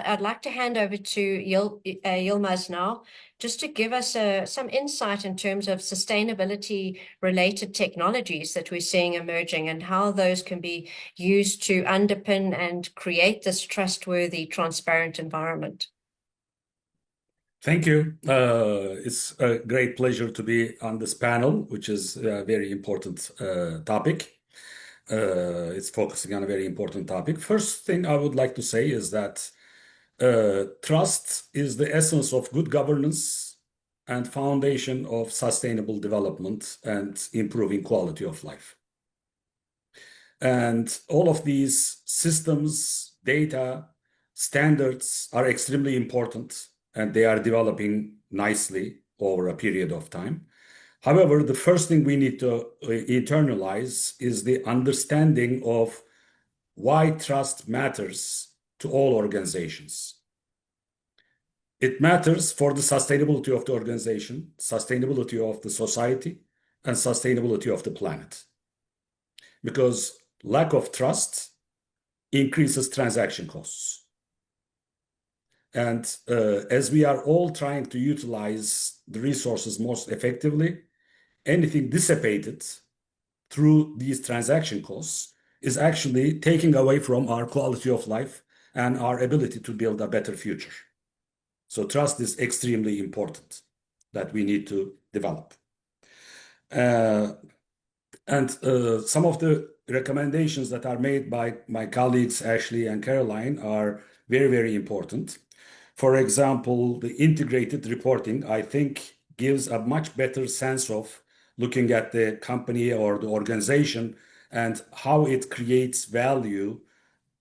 I'd like to hand over to Yilmaz now, just to give us some insight in terms of sustainability-related technologies that we're seeing emerging and how those can be used to underpin and create this trustworthy, transparent environment. Thank you. It's a great pleasure to be on this panel, which is a very important topic. It's focusing on a very important topic. First thing I would like to say is that trust is the essence of good governance and foundation of sustainable development and improving quality of life. And all of these systems, data, standards are extremely important, and they are developing nicely over a period of time. However, the first thing we need to internalize is the understanding of why trust matters to all organizations. It matters for the sustainability of the organization, sustainability of the society, and sustainability of the planet. Because lack of trust increases transaction costs. And as we are all trying to utilize the resources most effectively, anything dissipated through these transaction costs is actually taking away from our quality of life and our ability to build a better future. So trust is extremely important that we need to develop. And some of the recommendations that are made by my colleagues, Ashley and Caroline, are very, very important. For example, the integrated reporting, I think, gives a much better sense of looking at the company or the organization and how it creates value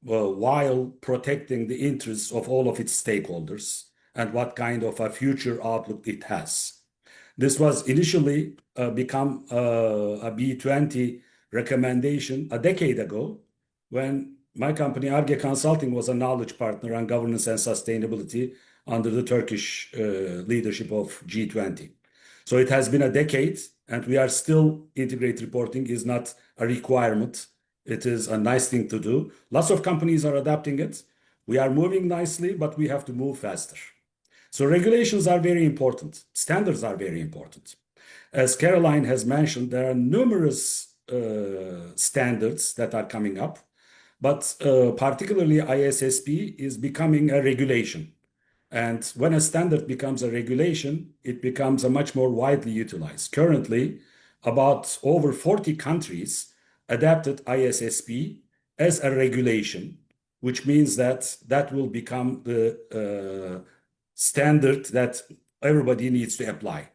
while protecting the interests of all of its stakeholders and what kind of a future outlook it has. This was initially become a B20 recommendation a decade ago when my company, Ar-Ge Consulting, was a knowledge partner on governance and sustainability under the Turkish leadership of G20. So it has been a decade, and we are still integrated reporting is not a requirement. It is a nice thing to do. Lots of companies are adapting it. We are moving nicely, but we have to move faster. So regulations are very important. Standards are very important. As Caroline has mentioned, there are numerous standards that are coming up, but particularly ISSP is becoming a regulation. And when a standard becomes a regulation, it becomes a much more widely utilized. Currently, about over 40 countries adapted ISSP as a regulation, which means that that will become the standard that everybody needs to apply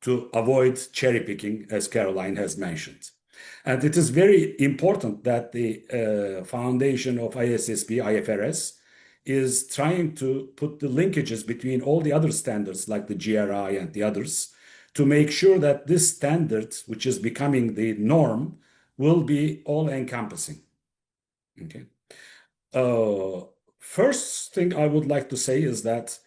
to avoid cherry picking, as Caroline has mentioned. And it is very important that the foundation of ISSP, IFRS, is trying to put the linkages between all the other standards like the GRI and the others to make sure that this standard, which is becoming the norm, will be all-encompassing. Okay. First thing I would like to say is that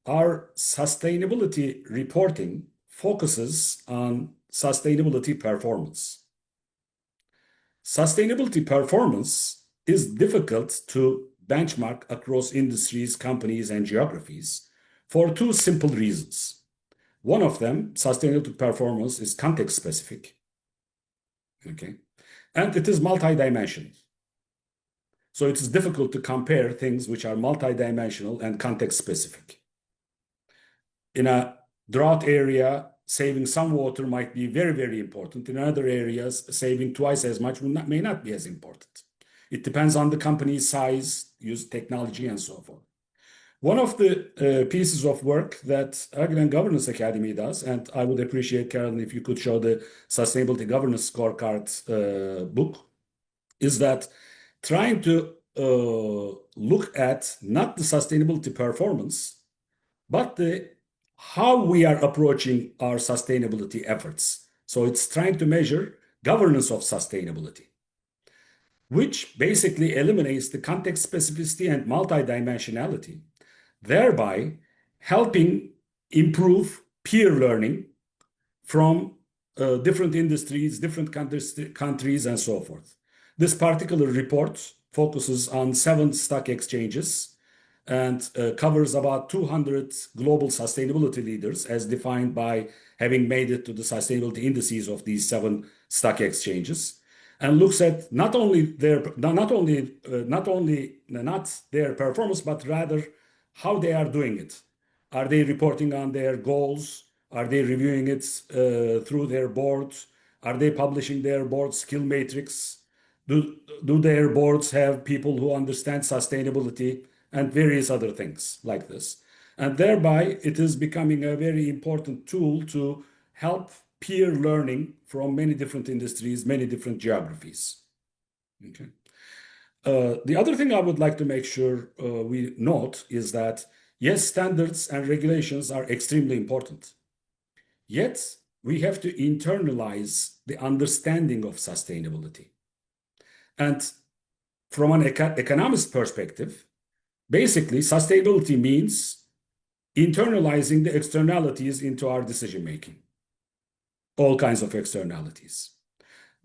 our sustainability reporting focuses on sustainability performance. Sustainability performance is difficult to benchmark across industries, companies, and geographies for two simple reasons. One of them, sustainability performance, is context specific. Okay. And it is multidimensional. So it is difficult to compare things which are multidimensional and context specific. In a drought area, saving some water might be very, very important. In other areas, saving twice as much may not be as important. It depends on the company's size, use technology, and so forth. One of the pieces of work that Argüden Governance Academy does, and I would appreciate, Carolyn, if you could show the Sustainability Governance Scorecard book, is that trying to look at not the sustainability performance, but how we are approaching our sustainability efforts. So it's trying to measure governance of sustainability, which basically eliminates the context specificity and multidimensionality, thereby helping improve peer learning from different industries, different countries, and so forth. This particular report focuses on 7 stock exchanges and covers about 200 global sustainability leaders as defined by having made it to the sustainability indices of these 7 stock exchanges, and looks at not their performance, but rather how they are doing it. Are they reporting on their goals? Are they reviewing it through their boards? Are they publishing their board skill matrix? Do their boards have people who understand sustainability and various other things like this? And thereby, it is becoming a very important tool to help peer learning from many different industries, many different geographies. Okay. The other thing I would like to make sure we note is that, yes, standards and regulations are extremely important. Yet, we have to internalize the understanding of sustainability. And from an economist perspective, basically, sustainability means internalizing the externalities into our decision-making, all kinds of externalities.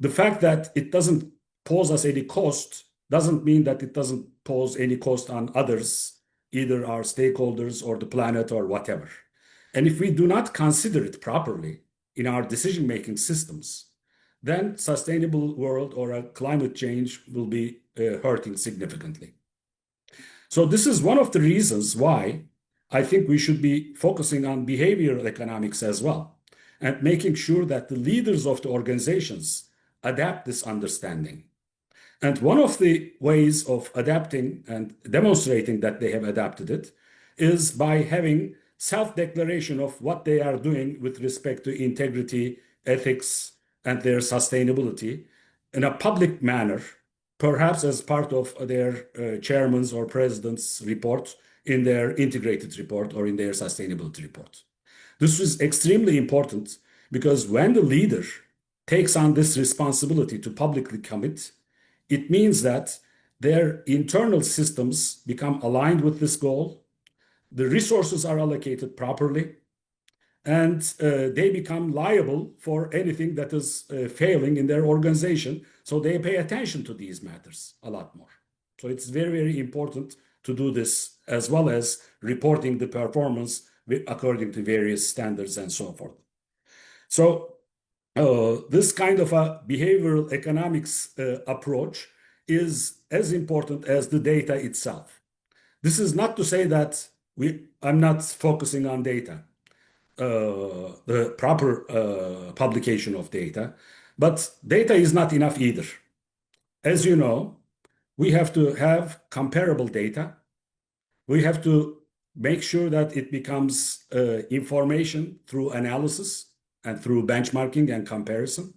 The fact that it doesn't pose us any cost doesn't mean that it doesn't pose any cost on others, either our stakeholders or the planet or whatever. And if we do not consider it properly in our decision-making systems, then sustainable world or a climate change will be hurting significantly. So this is one of the reasons why I think we should be focusing on behavioral economics as well, and making sure that the leaders of the organizations adapt this understanding. And one of the ways of adapting and demonstrating that they have adapted it is by having self-declaration of what they are doing with respect to integrity, ethics, and their sustainability in a public manner, perhaps as part of their chairman's or president's report in their integrated report or in their sustainability report. This is extremely important because when the leader takes on this responsibility to publicly commit, it means that their internal systems become aligned with this goal, the resources are allocated properly, and they become liable for anything that is failing in their organization. So they pay attention to these matters a lot more. So it's very, very important to do this, as well as reporting the performance according to various standards and so forth. So this kind of a behavioral economics approach is as important as the data itself. This is not to say that I'm not focusing on data, the proper publication of data, but data is not enough either. As you know, we have to have comparable data. We have to make sure that it becomes information through analysis and through benchmarking and comparison.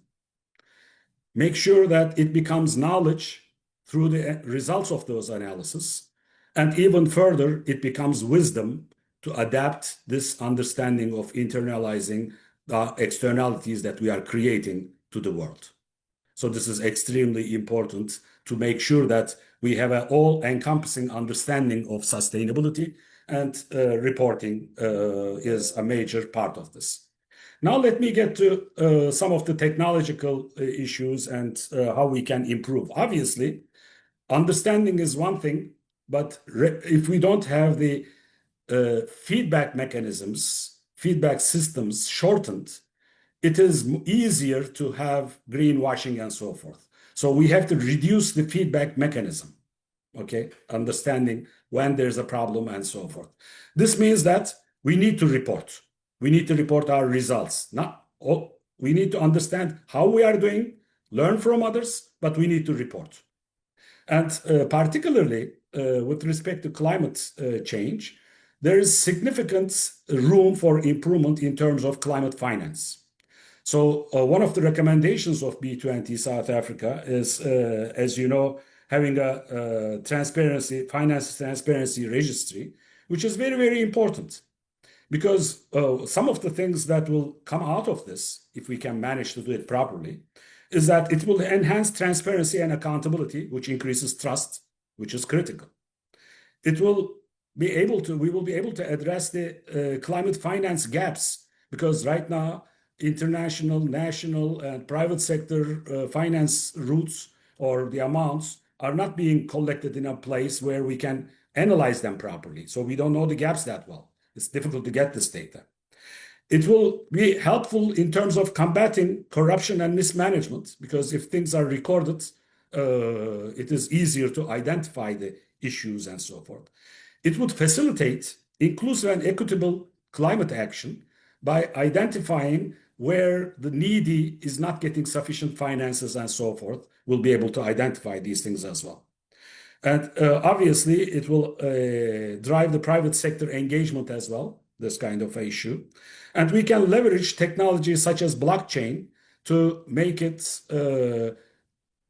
Make sure that it becomes knowledge through the results of those analyses. And even further, it becomes wisdom to adapt this understanding of internalizing the externalities that we are creating to the world. So this is extremely important to make sure that we have an all-encompassing understanding of sustainability, and reporting is a major part of this. Now let me get to some of the technological issues and how we can improve. Obviously, understanding is one thing, but if we don't have the feedback mechanisms, feedback systems shortened, it is easier to have greenwashing and so forth. So we have to reduce the feedback mechanism, okay? Understanding when there's a problem and so forth. This means that we need to report. We need to report our results. We need to understand how we are doing, learn from others, but we need to report. And particularly with respect to climate change, there is significant room for improvement in terms of climate finance. So one of the recommendations of B20 South Africa is, as you know, having a finance transparency registry, which is very, very important. Because some of the things that will come out of this, if we can manage to do it properly, is that it will enhance transparency and accountability, which increases trust, which is critical. We will be able to address the climate finance gaps, because right now, international, national, and private sector finance routes or the amounts are not being collected in a place where we can analyze them properly. So we don't know the gaps that well. It's difficult to get this data. It will be helpful in terms of combating corruption and mismanagement, because if things are recorded, it is easier to identify the issues and so forth. It would facilitate inclusive and equitable climate action by identifying where the needy is not getting sufficient finances and so forth. We'll be able to identify these things as well. And obviously, it will drive the private sector engagement as well, this kind of issue. And we can leverage technologies such as blockchain to make it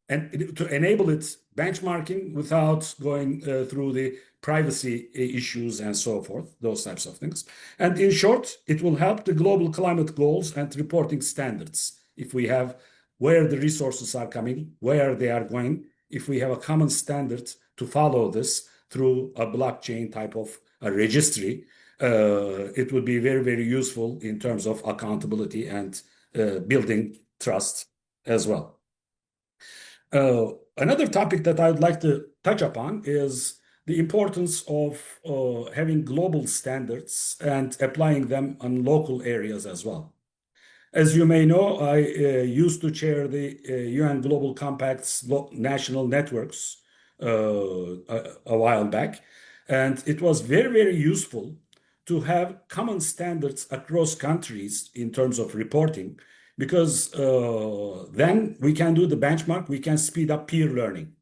and to enable it benchmarking without going through the privacy issues and so forth, those types of things. And in short, it will help the global climate goals and reporting standards. If we have where the resources are coming, where they are going, if we have a common standard to follow this through a blockchain type of a registry, it would be very, very useful in terms of accountability and building trust as well. Another topic that I would like to touch upon is the importance of having global standards and applying them on local areas as well. As you may know, I used to chair the UN Global Compact's national networks a while back, and it was very, very useful to have common standards across countries in terms of reporting, because then we can do the benchmark, we can speed up peer learning.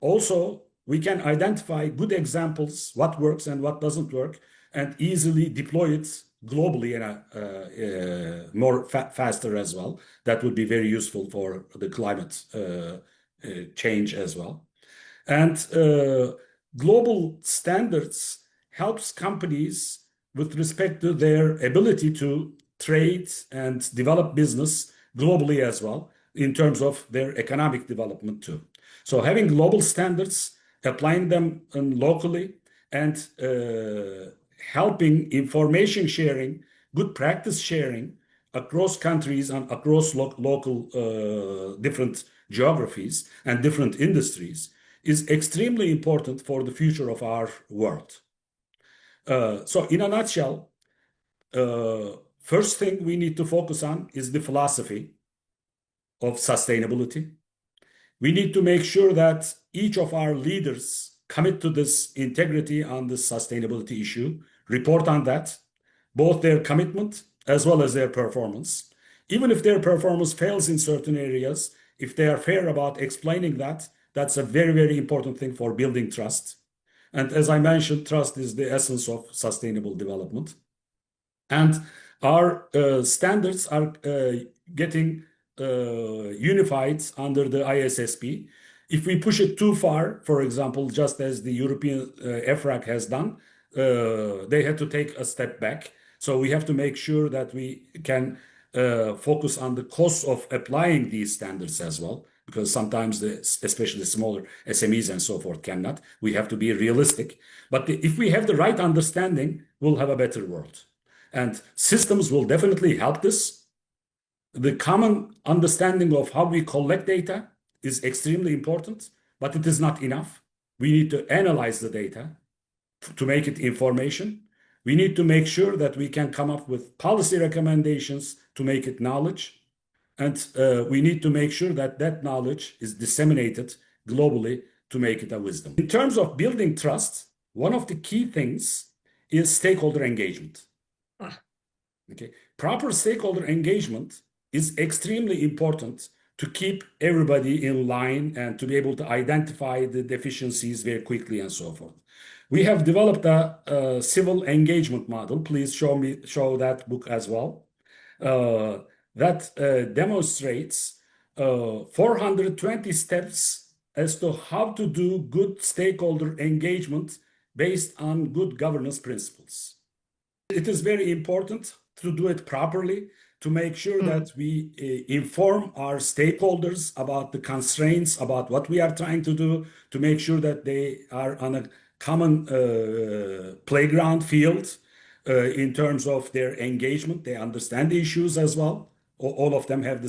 Also, we can identify good examples, what works and what doesn't work, and easily deploy it globally in a more faster as well. That would be very useful for the climate change as well. And global standards helps companies with respect to their ability to trade and develop business globally as well, in terms of their economic development too. So having global standards, applying them locally, and helping information sharing, good practice sharing across countries and across local different geographies and different industries is extremely important for the future of our world. So in a nutshell, first thing we need to focus on is the philosophy of sustainability. We need to make sure that each of our leaders commit to this integrity on this sustainability issue, report on that, both their commitment as well as their performance. Even if their performance fails in certain areas, if they are fair about explaining that, that's a very, very important thing for building trust. And as I mentioned, trust is the essence of sustainable development. And our standards are getting unified under the ISSB. If we push it too far, for example, just as the European EFRAG has done, they had to take a step back. So we have to make sure that we can focus on the cost of applying these standards as well, because sometimes, especially smaller SMEs and so forth, cannot. We have to be realistic. But if we have the right understanding, we'll have a better world. And systems will definitely help this. The common understanding of how we collect data is extremely important, but it is not enough. We need to analyze the data to make it information. We need to make sure that we can come up with policy recommendations to make it knowledge. And we need to make sure that that knowledge is disseminated globally to make it a wisdom. In terms of building trust, one of the key things is stakeholder engagement. Okay. Proper stakeholder engagement is extremely important to keep everybody in line and to be able to identify the deficiencies very quickly and so forth. We have developed a civil engagement model. Please show that book as well. That demonstrates 420 steps as to how to do good stakeholder engagement based on good governance principles. It is very important to do it properly, to make sure that we inform our stakeholders about the constraints, about what we are trying to do, to make sure that they are on a common playground field in terms of their engagement. They understand the issues as well. All of them have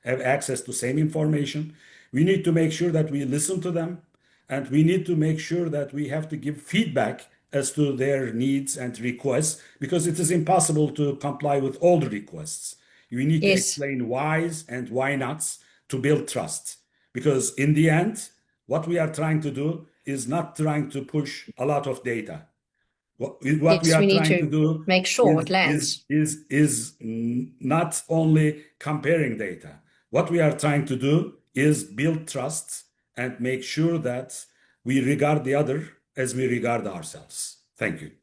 access to same information. We need to make sure that we listen to them and we need to make sure that we have to give feedback as to their needs and requests, because it is impossible to comply with all the requests. We need to explain whys and why nots to build trust. Because in the end, what we are trying to do is not trying to push a lot of data. What we are trying to do make sure it lands. Is not only comparing data. What we are trying to do is build trust and make sure that we regard the other as we regard ourselves. Thank you.